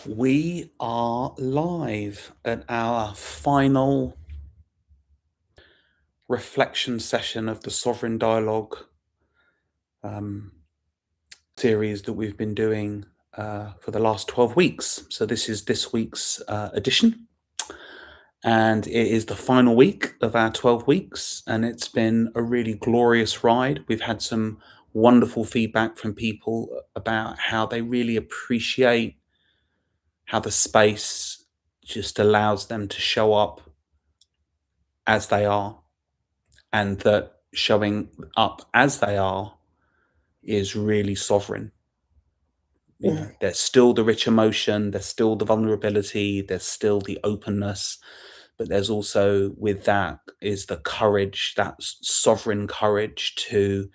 We are live at our final reflection session of the Sovereign Dialogue series that we've been doing for the last 12 weeks. So this is this week's edition, and it is the final week of our 12 weeks, and it's been a really glorious ride. We've had some wonderful feedback from people about how they really appreciate how the space just allows them to show up as they are, and that showing up as they are is really sovereign. You know, there's still the rich emotion, there's still the vulnerability, there's still the openness, but there's also, with that, is the courage, that sovereign courage to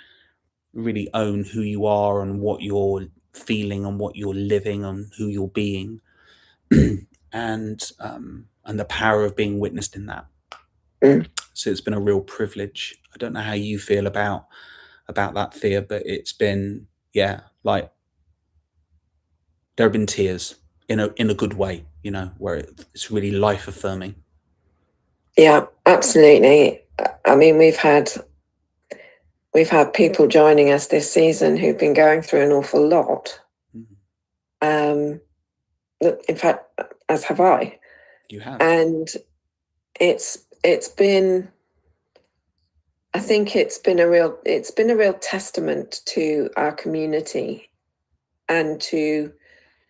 really own who you are and what you're feeling and what you're living and who you're being, and the power of being witnessed in that. So it's been a real privilege. I don't know how you feel about that, Thea, but it's been, like, there have been tears in a good way, where it's really life affirming. Yeah, absolutely. I mean, we've had people joining us this season who've been going through an awful lot. In fact, as have I. You have. And it's been, I think it's been a real testament to our community and to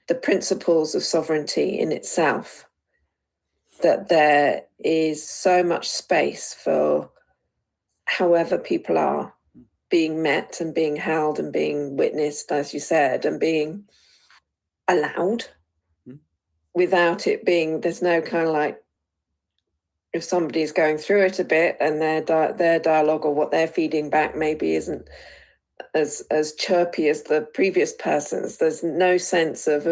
the principles of sovereignty in itself, that there is so much space for however people are being met and being held and being witnessed, as you said, and being allowed without it being, there's no kind of like, if somebody's going through it a bit and their dialogue or what they're feeding back maybe isn't as chirpy as the previous person's, there's no sense of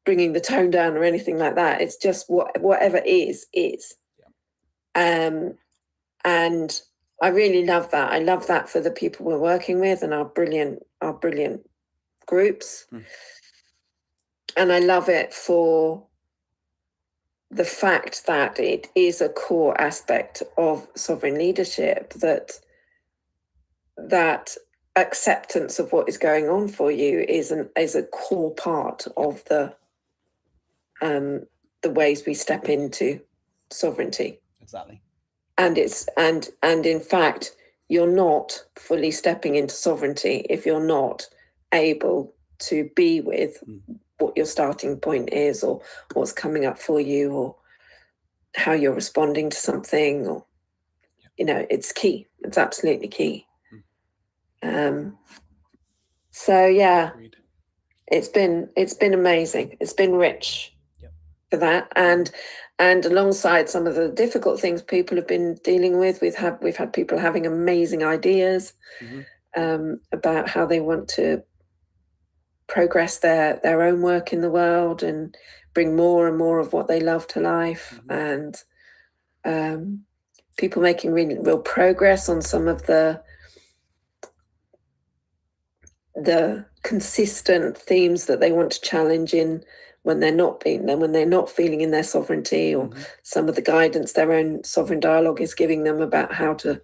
bringing the tone down or anything like that. It's just whatever is. And I really love that. I love that for the people we're working with and our brilliant groups. And I love it for the fact that it is a core aspect of sovereign leadership, that acceptance of what is going on for you is a core part of the ways we step into sovereignty. Exactly. And in fact, you're not fully stepping into sovereignty if you're not able to be with what your starting point is, or what's coming up for you, or how you're responding to something, or it's key. It's absolutely key. So yeah, Agreed. it's been amazing. It's been rich for that, and alongside some of the difficult things people have been dealing with, we've had people having amazing ideas about how they want to progress their own work in the world and bring more and more of what they love to life, and people making real progress on some of the consistent themes that they want to challenge in when they're not feeling in their sovereignty, or some of the guidance their own sovereign dialogue is giving them about how to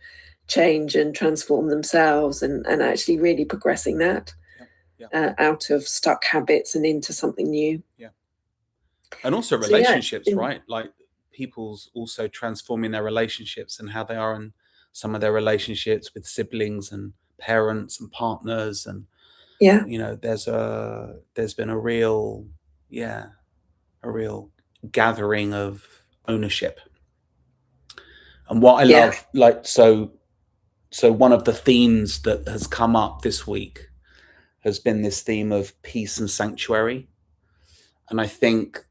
change and transform themselves, and actually really progressing that out of stuck habits and into something new. And also relationships, right? Like people's also transforming their relationships and how they are in some of their relationships with siblings and parents and partners, and there's been a real gathering of ownership. And what I love, like, so one of the themes that has come up this week has been this theme of peace and sanctuary. And I think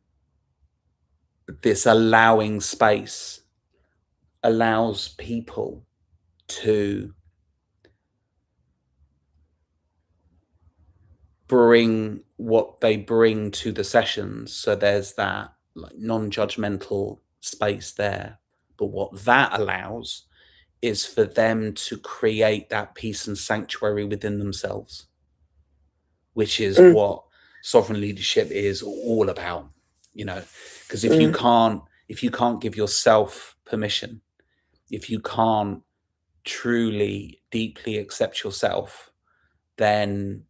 this allowing space allows people to bring what they bring to the sessions. So there's that like non-judgmental space there. But what that allows is for them to create that peace and sanctuary within themselves, which is what sovereign leadership is all about, you know, because if Mm. you can't give yourself permission, if you can't truly deeply accept yourself, then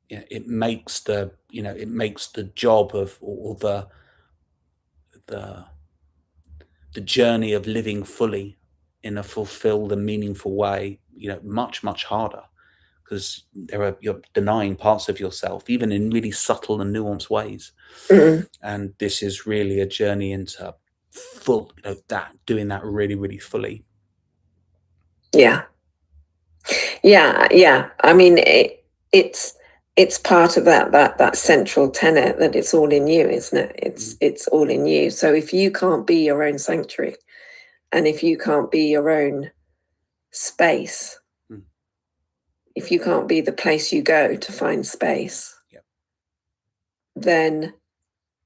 it makes the job of, or the the journey of living fully in a fulfilled and meaningful way, much much harder, because you're denying parts of yourself, even in really subtle and nuanced ways. Mm. And this is really a journey into full, that doing that really really fully. Yeah. Yeah. I mean, it's part of that central tenet that it's all in you, isn't it? It's all in you. So if you can't be your own sanctuary, and if you can't be your own space, Mm. if you can't be the place you go to find space, Yep. then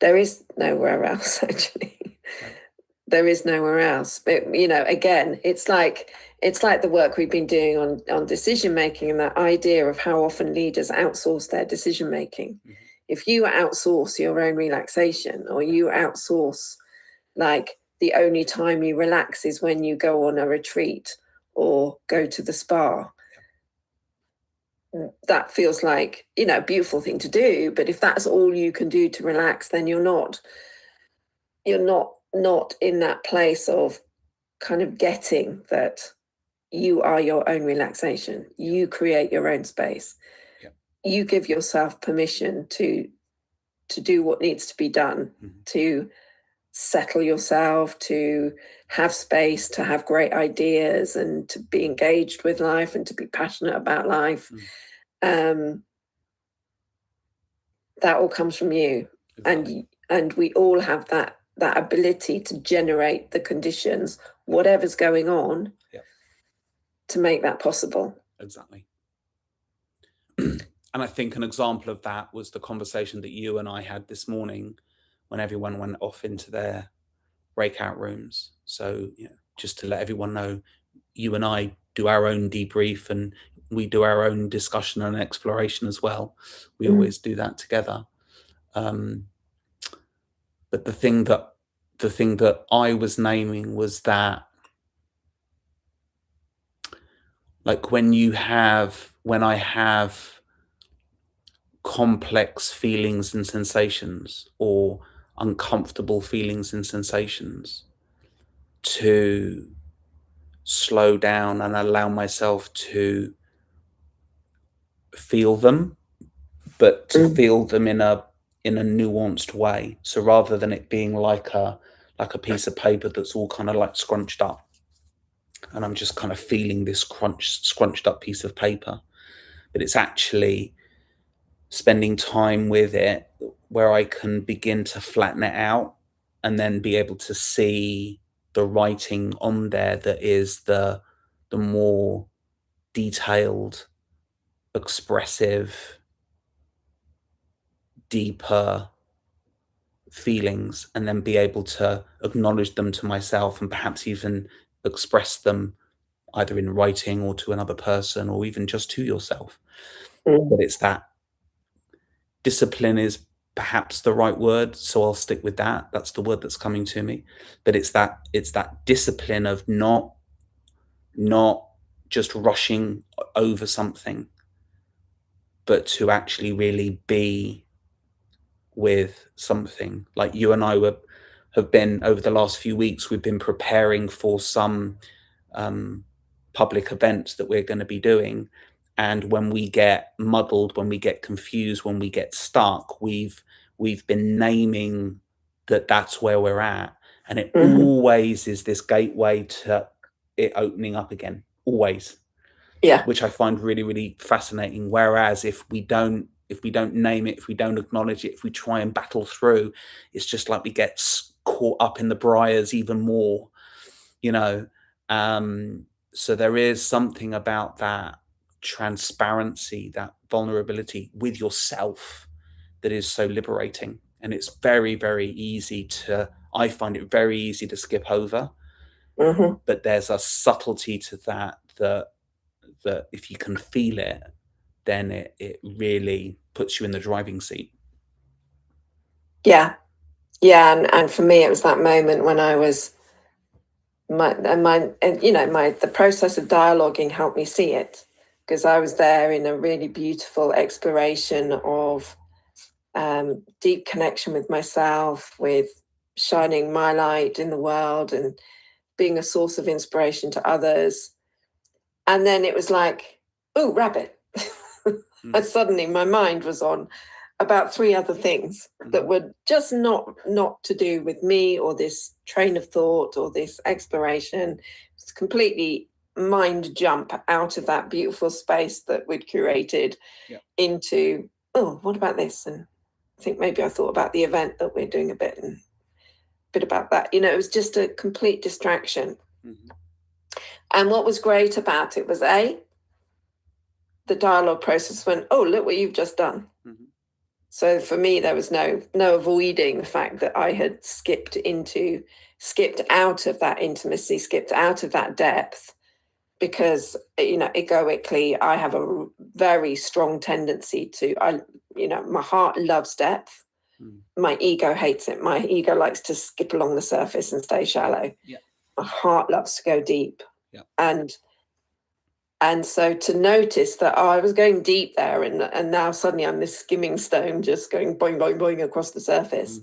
there is nowhere else, actually. No. There is nowhere else. But, again, it's like the work we've been doing on decision making, and that idea of how often leaders outsource their decision making. Mhm. If you outsource your own relaxation, or you outsource, like, the only time you relax is when you go on a retreat or go to the spa, that feels like, a beautiful thing to do. But if that's all you can do to relax, then you're not in that place of kind of getting that you are your own relaxation. You create your own space. Yeah. You give yourself permission to do what needs to be done, to settle yourself, to have space, to have great ideas, and to be engaged with life, and to be passionate about life. That all comes from you. Exactly. And we all have that ability to generate the conditions, whatever's going on, to make that possible. Exactly. And I think an example of that was the conversation that you and I had this morning when everyone went off into their breakout rooms. So, just to let everyone know, you and I do our own debrief, and we do our own discussion and exploration as well. We always do that together. But the thing that I was naming was that, like, when I have complex feelings and sensations, or uncomfortable feelings and sensations, to slow down and allow myself to feel them, but to feel them in a nuanced way. So rather than it being like a piece of paper that's all kind of like scrunched up, and I'm just kind of feeling this scrunched up piece of paper, but it's actually spending time with it where I can begin to flatten it out, and then be able to see the writing on there that is the more detailed, expressive, deeper feelings, and then be able to acknowledge them to myself, and perhaps even express them either in writing or to another person, or even just to yourself. But it's that discipline is perhaps the right word, so I'll stick with that. That's the word that's coming to me. But it's that discipline of not just rushing over something, but to actually really be with something. Like you and I have been, over the last few weeks, we've been preparing for some public events that we're going to be doing. And when we get muddled, when we get confused, when we get stuck, we've been naming that that's where we're at. And it always is this gateway to it opening up again, always. Yeah. Which I find really, really fascinating. Whereas if we don't name it, if we don't acknowledge it, if we try and battle through, it's just like we get caught up in the briars even more, so there is something about that transparency, that vulnerability with yourself, that is so liberating. And it's very, very easy I find it very easy to skip over. But there's a subtlety to that if you can feel it, then it really puts you in the driving seat. Yeah. And for me, it was that moment when I was the process of dialoguing helped me see it, because I was there in a really beautiful exploration of deep connection with myself, with shining my light in the world and being a source of inspiration to others. And then it was like, oh, rabbit. And suddenly my mind was on about 3 other things that were just not to do with me or this train of thought or this exploration. It's completely mind jump out of that beautiful space that we'd curated into, oh, what about this? And I think maybe I thought about the event that we're doing a bit about that. It was just a complete distraction. And what was great about it was the dialogue process went, oh, look what you've just done. So for me, there was no avoiding the fact that I had skipped out of that intimacy, skipped out of that depth, because, egoically, I have a very strong tendency to, my heart loves depth. My ego hates it. My ego likes to skip along the surface and stay shallow. My heart loves to go deep. And so to notice that I was going deep there, and now suddenly I'm this skimming stone just going boing, boing, boing across the surface.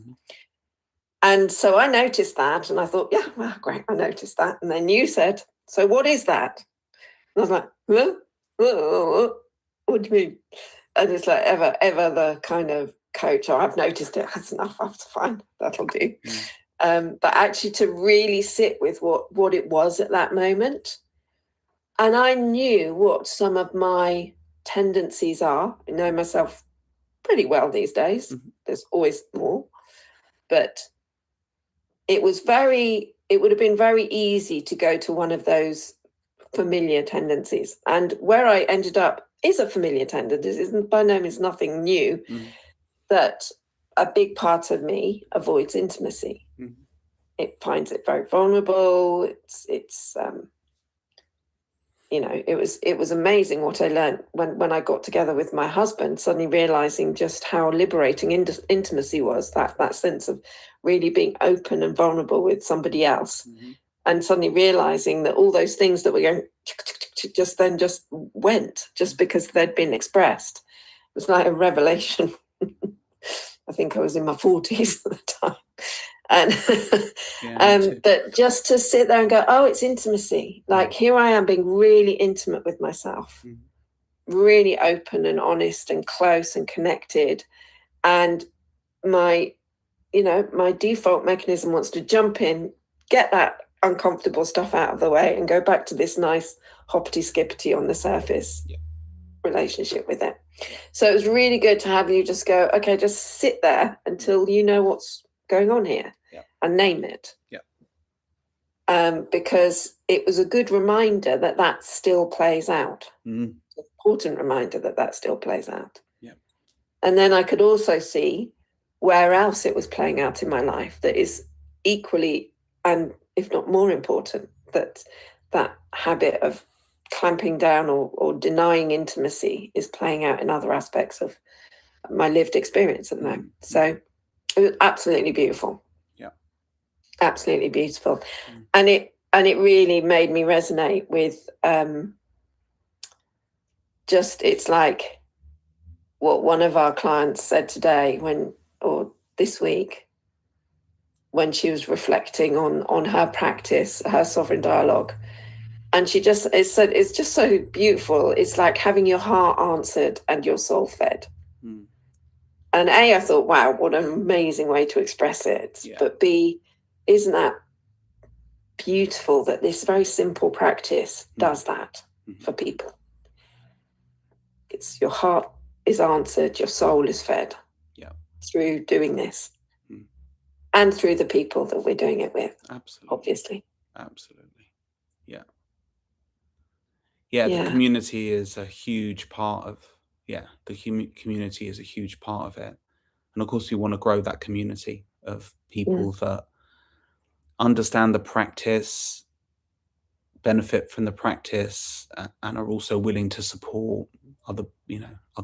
And so I noticed that, and I thought, yeah, well, great, I noticed that. And then you said, so what is that? And I was like, huh? What do you mean? And it's like ever the kind of coach, oh, I've noticed it, that's enough, that's fine, that'll do. But actually to really sit with what it was at that moment. And I knew what some of my tendencies are. I know myself pretty well these days. There's always more. But it would have been very easy to go to one of those familiar tendencies. And where I ended up is a familiar tendency. It isn't by no means nothing new. That a big part of me avoids intimacy. It finds it very vulnerable. It was amazing what I learned when I got together with my husband, suddenly realizing just how liberating intimacy was, that sense of really being open and vulnerable with somebody else. And suddenly realizing that all those things that were going just went just because they'd been expressed. It was like a revelation. I think I was in my 40s at the time. And but just to sit there and go, oh, it's intimacy. Like here I am being really intimate with myself, really open and honest and close and connected. And my default mechanism wants to jump in, get that uncomfortable stuff out of the way and go back to this nice hoppity skippity on the surface relationship with it. So it was really good to have you just go, okay, just sit there until you know what's going on here and name it. Because it was a good reminder that still plays out. Important reminder that still plays out. And then I could also see where else it was playing out in my life that is equally, and if not more important, that habit of clamping down or denying intimacy is playing out in other aspects of my lived experience at the moment. So it was absolutely beautiful. Absolutely beautiful. And it really made me resonate with it's like what one of our clients said today or this week, when she was reflecting on her practice, her sovereign dialogue. And she just said, it's just so beautiful. It's like having your heart answered and your soul fed. And I thought, wow, what an amazing way to express it. But B, isn't that beautiful that this very simple practice does that for people? It's your heart is answered, your soul is fed through doing this. And through the people that we're doing it with. Absolutely. Obviously. Absolutely. The community is a huge part of community is a huge part of it. And of course we want to grow that community of people that understand the practice, benefit from the practice and are also willing to support other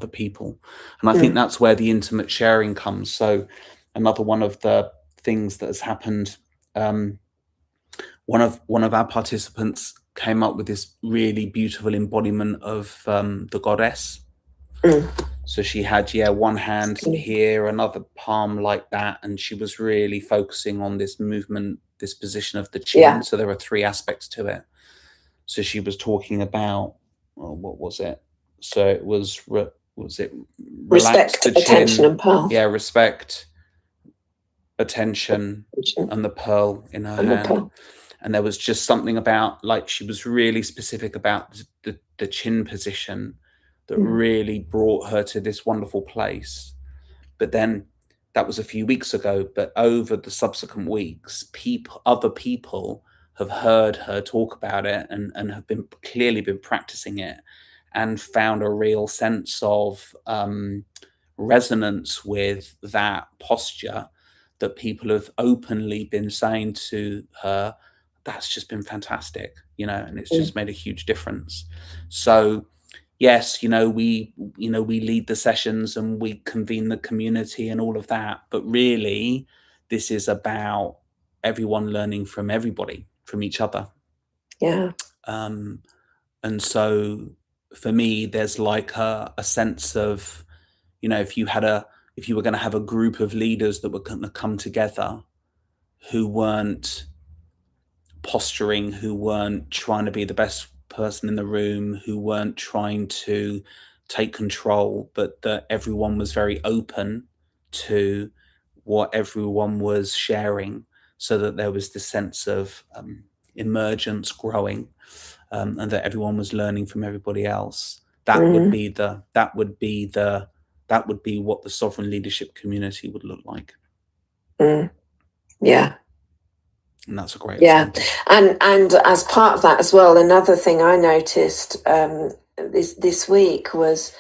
people. And I think that's where the intimate sharing comes. So another one of the things that has happened, one of our participants came up with this really beautiful embodiment of the goddess. So she had one hand here, another palm like that, and she was really focusing on this movement, this position of the chin. So there are 3 aspects to it. So she was talking about, what was it? So it was respect, the attention, chin, and pearl. Yeah, respect, attention, and the pearl in her hand. And there was just something about, like, she was really specific about the chin position that really brought her to this wonderful place. But then that was a few weeks ago, but over the subsequent weeks, other people have heard her talk about it and have clearly been practicing it and found a real sense of resonance with that posture, that people have openly been saying to her, that's just been fantastic, and it's just made a huge difference. So yes, we lead the sessions and we convene the community and all of that, but really this is about everyone learning from everybody, from each other. And so for me, there's like a sense of, if you were going to have a group of leaders that were going to come together, who weren't posturing, who weren't trying to be the best person in the room, who weren't trying to take control, but that everyone was very open to what everyone was sharing, so that there was this sense of emergence growing, and that everyone was learning from everybody else. That would be what the sovereign leadership community would look like. Yeah. And that's a great example. And as part of that as well, another thing I noticed this week was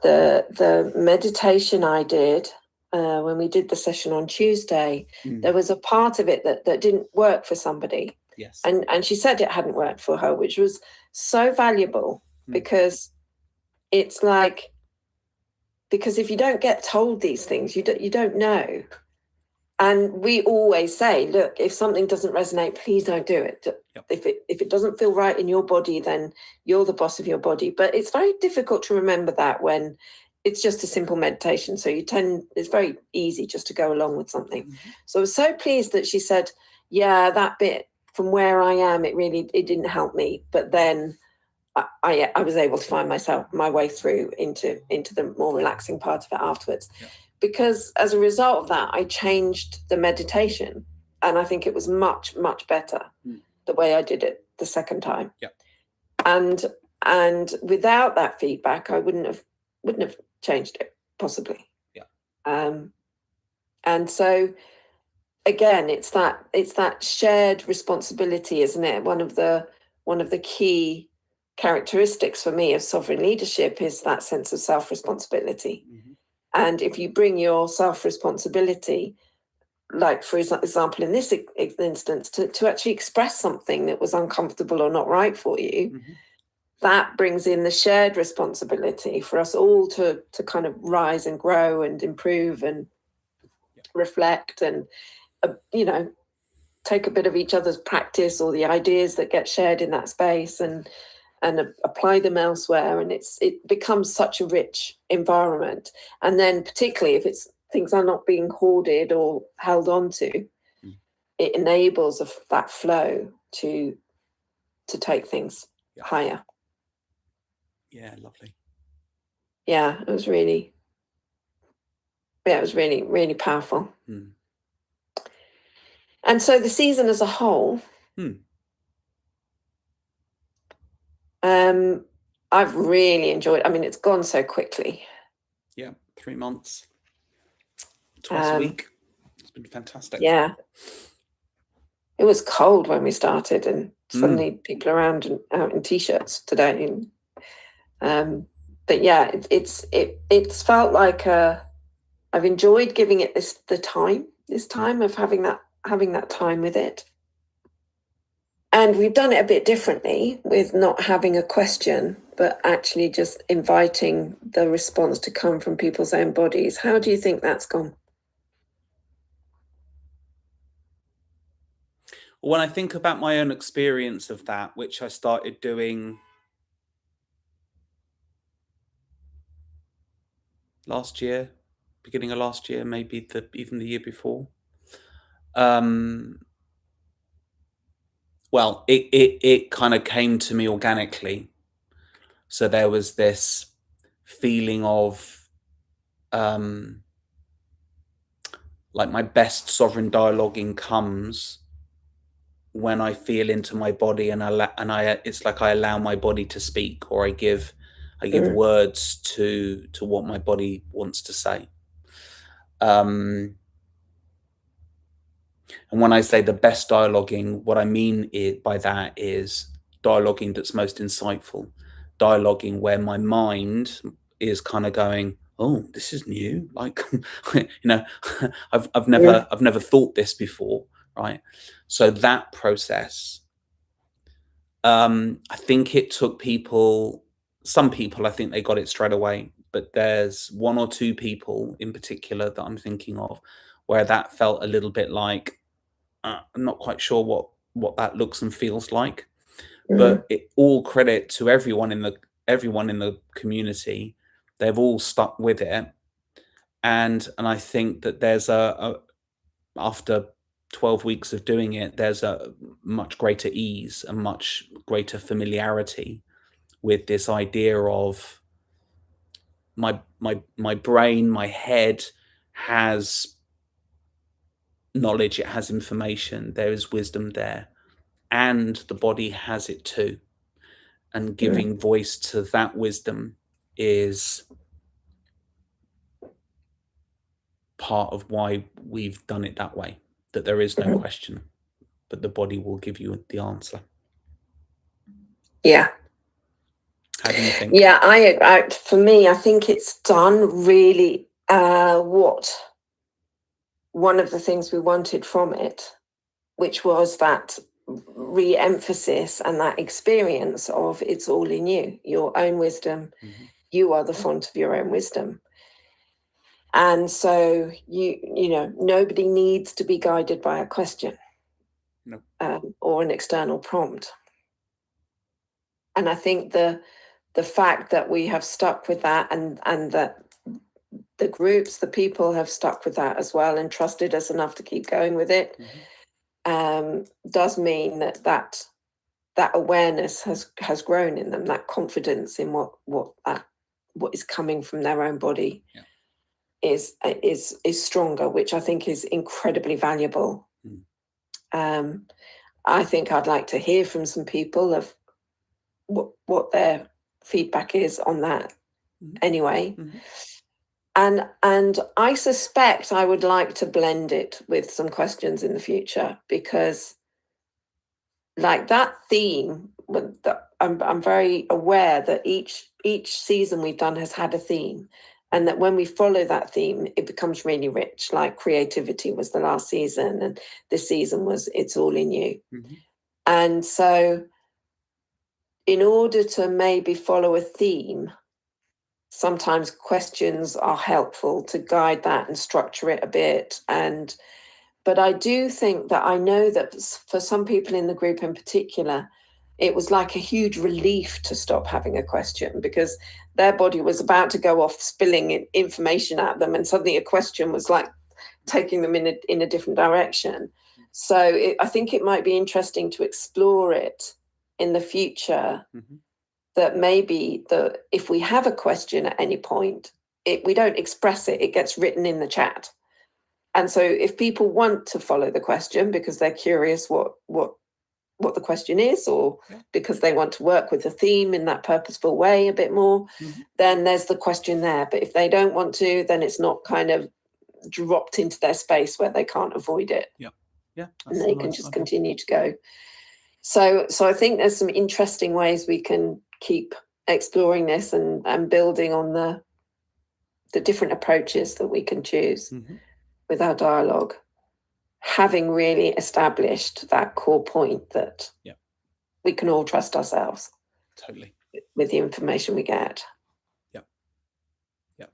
the meditation I did when we did the session on Tuesday. There was a part of it that didn't work for somebody. Yes. And she said it hadn't worked for her, which was so valuable, because it's like, because if you don't get told these things, you don't know. And we always say, look, if something doesn't resonate, please don't do it. Yep. If it doesn't feel right in your body, then you're the boss of your body. But it's very difficult to remember that when it's just a simple meditation. So it's very easy just to go along with something. So I was so pleased that she said, yeah, that bit from where I am, it didn't help me. But then I was able to find my way through into the more relaxing part of it afterwards. Yep. Because as a result of that, I changed the meditation, and I think it was much, much better the way I did it the second time. Yep. And without that feedback, I wouldn't have changed it, possibly. Yeah. And so again, it's that shared responsibility, isn't it? One of the key characteristics for me of sovereign leadership is that sense of self-responsibility. And if you bring your self-responsibility, like, for example, in this instance, to actually express something that was uncomfortable or not right for you, that brings in the shared responsibility for us all to kind of rise and grow and improve and reflect and, take a bit of each other's practice or the ideas that get shared in that space and apply them elsewhere, and it becomes such a rich environment. And then particularly if things are not being hoarded or held on to, it enables that flow to take things higher. Yeah, lovely. Yeah, it was really really powerful. And so the season as a whole, I've really enjoyed. I mean, it's gone so quickly. Yeah, 3 months, twice a week. It's been fantastic. Yeah, it was cold when we started, and suddenly people are out in t-shirts today. But yeah, it's felt like I've enjoyed giving it this time of having that time with it. And we've done it a bit differently with not having a question, but actually just inviting the response to come from people's own bodies. How do you think that's gone? When I think about my own experience of that, which I started doing last year, beginning of last year, maybe even the year before. Well, it kind of came to me organically. So there was this feeling of like my best sovereign dialoguing comes when I feel into my body, and it's like I allow my body to speak, or I give words to what my body wants to say. And when I say the best dialoguing, what I mean by that is dialoguing that's most insightful, dialoguing where my mind is kind of going, "Oh, this is new." Like, I've never thought this before, right? So that process, I think it took some people, I think they got it straight away, but there's one or two people in particular that I'm thinking of where that felt a little bit like, I'm not quite sure what that looks and feels like, but all credit to everyone in the community. They've all stuck with it, and I think that there's after 12 weeks of doing it, there's a much greater ease and much greater familiarity with this idea of my brain, my head has knowledge, it has information, there is wisdom there, and the body has it too. And giving voice to that wisdom is part of why we've done it that way, that there is no question, but the body will give you the answer. Yeah. How do you think? Yeah, for me, I think it's done really what one of the things we wanted from it, which was that re-emphasis and that experience of it's all in you, your own wisdom. You are the font of your own wisdom. And so you know, nobody needs to be guided by a question. No. Or an external prompt. And I think the fact that we have stuck with that, and that the groups, the people have stuck with that as well and trusted us enough to keep going with it, does mean that awareness has grown in them, that confidence in what is coming from their own body is stronger, which I think is incredibly valuable. I think I'd like to hear from some people of what their feedback is on that anyway. And I suspect I would like to blend it with some questions in the future, because like that theme, I'm very aware that each season we've done has had a theme, and that when we follow that theme, it becomes really rich. Like creativity was the last season, and this season was it's all in you. And so in order to maybe follow a theme, sometimes questions are helpful to guide that and structure it a bit. But I do think that I know that for some people in the group in particular, it was like a huge relief to stop having a question, because their body was about to go off spilling information at them, and suddenly a question was like taking them in a different direction. So I think it might be interesting to explore it in the future, that maybe if we have a question at any point, we don't express it, it gets written in the chat. And so if people want to follow the question because they're curious what the question is, or because they want to work with the theme in that purposeful way a bit more, then there's the question there. But if they don't want to, then it's not kind of dropped into their space where they can't avoid it. And they can just continue to go. So I think there's some interesting ways we can keep exploring this and building on the different approaches that we can choose with our dialogue, having really established that core point that we can all trust ourselves Totally. with the information we get. Yep. Yep.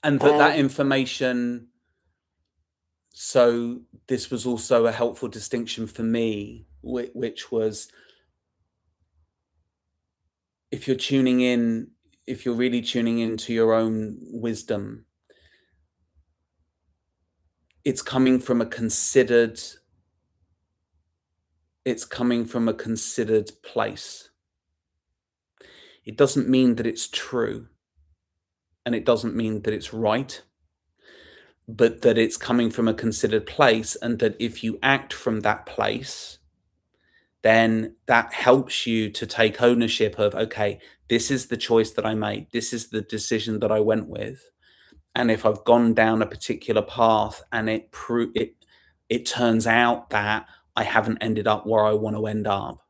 And that information, so this was also a helpful distinction for me, which was, if you're really tuning into your own wisdom, it's coming from a considered place. It doesn't mean that it's true, and it doesn't mean that it's right, but that it's coming from a considered place, and that if you act from that place, then that helps you to take ownership of, okay, this is the choice that I made. This is the decision that I went with. And if I've gone down a particular path and it turns out that I haven't ended up where I want to end up,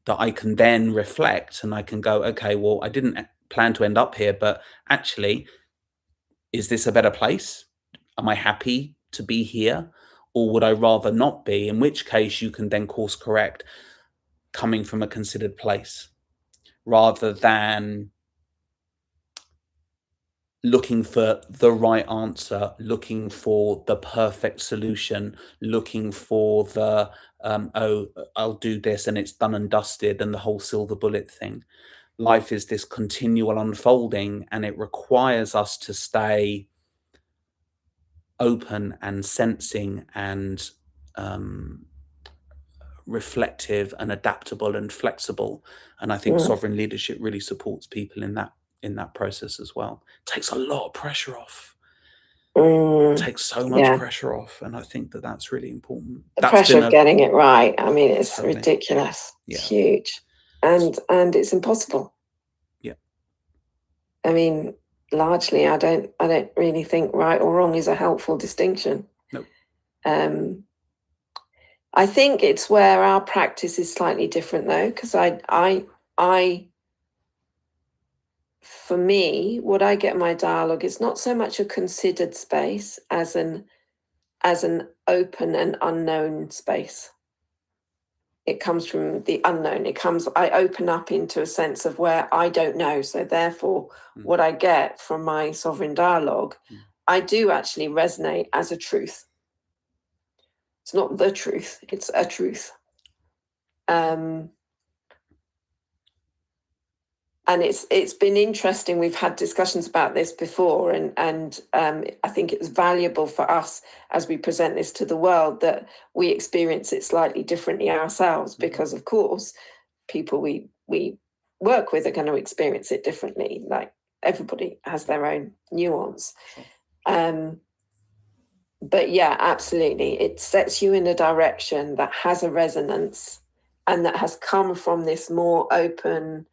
that I can then reflect and I can go, okay, well, I didn't plan to end up here, but actually, is this a better place? Am I happy to be here? Or would I rather not be? In which case you can then course correct, coming from a considered place, rather than looking for the right answer, looking for the perfect solution, looking for the, oh, I'll do this and it's done and dusted, and the whole silver bullet thing. Life is this continual unfolding, and it requires us to stay open and sensing and reflective and adaptable and flexible. And I think sovereign leadership really supports people in that process as well. It takes a lot of pressure off. It takes so much pressure off, and I think that's really important. The pressure of getting it right. I mean, it's ridiculous. Yeah. It's huge, and it's impossible. Yeah. I mean, largely, I don't really think right or wrong is a helpful distinction. Nope. I think it's where our practice is slightly different, though, because for me, what I get in my dialogue is not so much a considered space as an open and unknown space. It comes from the unknown. I open up into a sense of where I don't know. So therefore, what I get from my sovereign dialogue, I do actually resonate as a truth. It's not the truth, it's a truth. And it's been interesting. We've had discussions about this before, and I think it's valuable for us as we present this to the world that we experience it slightly differently ourselves, because of course people we work with are going to experience it differently. Like, everybody has their own nuance. But yeah, absolutely, it sets you in a direction that has a resonance and that has come from this more open,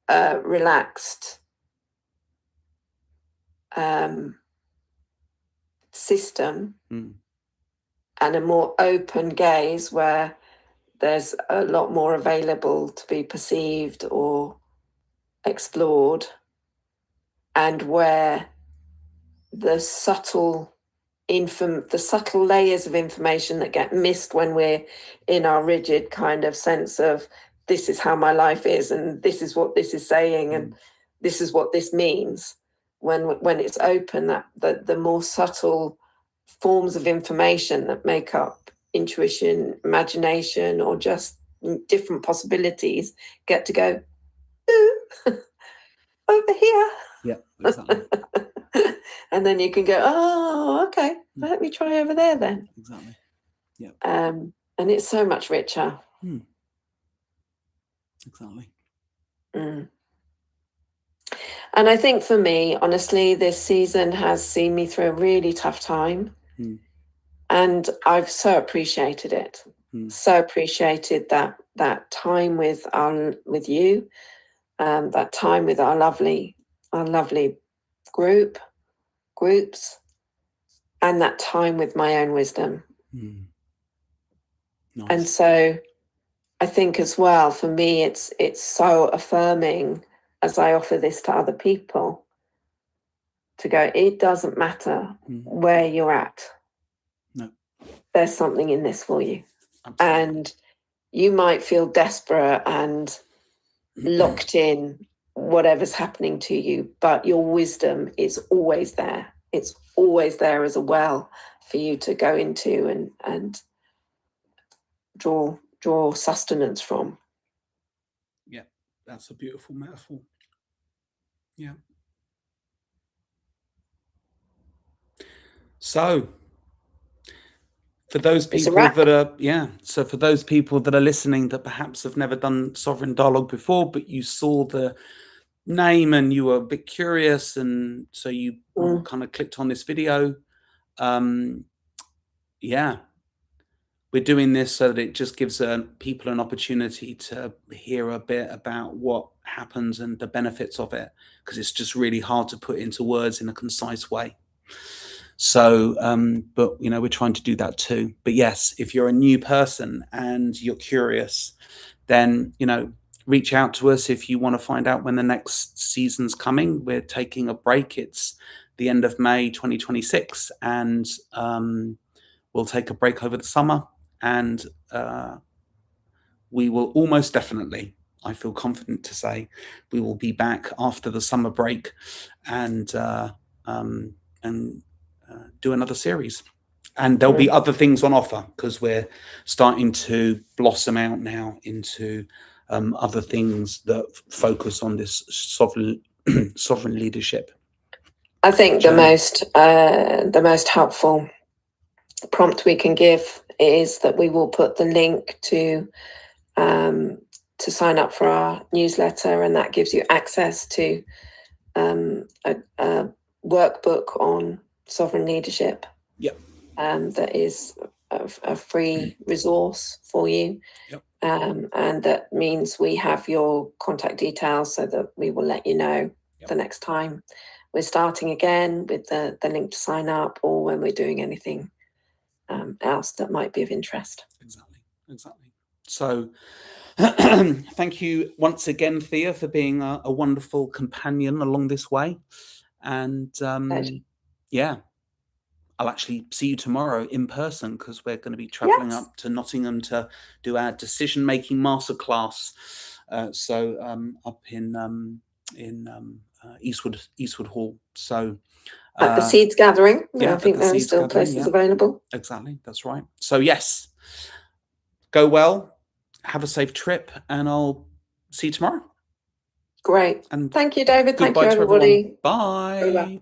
relaxed system, and a more open gaze where there's a lot more available to be perceived or explored, and where the subtle layers of information that get missed when we're in our rigid kind of sense of, this is how my life is, and this is what this is saying, and this is what this means. When it's open, that the more subtle forms of information that make up intuition, imagination, or just different possibilities get to go, ooh, over here. Yeah, exactly. And then you can go, oh, okay, let me try over there then. Exactly. Yeah. And it's so much richer. Exactly. And I think for me, honestly, this season has seen me through a really tough time. And I've so appreciated it. So appreciated that time with you, that time with our lovely groups, and that time with my own wisdom. Nice. And so I think as well, for me, it's so affirming as I offer this to other people, to go, it doesn't matter where you're at. No. There's something in this for you. Absolutely. And you might feel desperate and locked in whatever's happening to you, but your wisdom is always there. It's always there as a well for you to go into and draw sustenance from. Yeah, that's a beautiful metaphor. Yeah. So for those people that are, so for those people that are listening that perhaps have never done Sovereign Dialogue before, but you saw the name and you were a bit curious, and so you kind of clicked on this video. Yeah, we're doing this so that it just gives people an opportunity to hear a bit about what happens and the benefits of it, because it's just really hard to put into words in a concise way. So, but we're trying to do that too. But yes, if you're a new person and you're curious, then reach out to us if you want to find out when the next season's coming. We're taking a break. It's the end of May 2026, and we'll take a break over the summer, and we will almost definitely, I feel confident to say, we will be back after the summer break and do another series. And there'll be other things on offer, because we're starting to blossom out now into other things that focus on this sovereign leadership. I think the most helpful prompt we can give is that we will put the link to sign up for our newsletter, and that gives you access to a workbook on sovereign leadership. Yep. That is a free resource for you. Yep. And that means we have your contact details so that we will let you know the next time we're starting again with the link to sign up, or when we're doing anything else that might be of interest. Exactly. So thank you once again, Thea, for being a wonderful companion along this way. And yeah, I'll actually see you tomorrow in person, because we're going to be traveling up to Nottingham to do our decision-making masterclass. So up in Eastwood Hall. So at the Seeds Gathering. Yeah, I think there are still places available. Exactly, that's right. So yes, go well, have a safe trip, and I'll see you tomorrow. Great. And thank you, David. Thank you, everybody. Bye.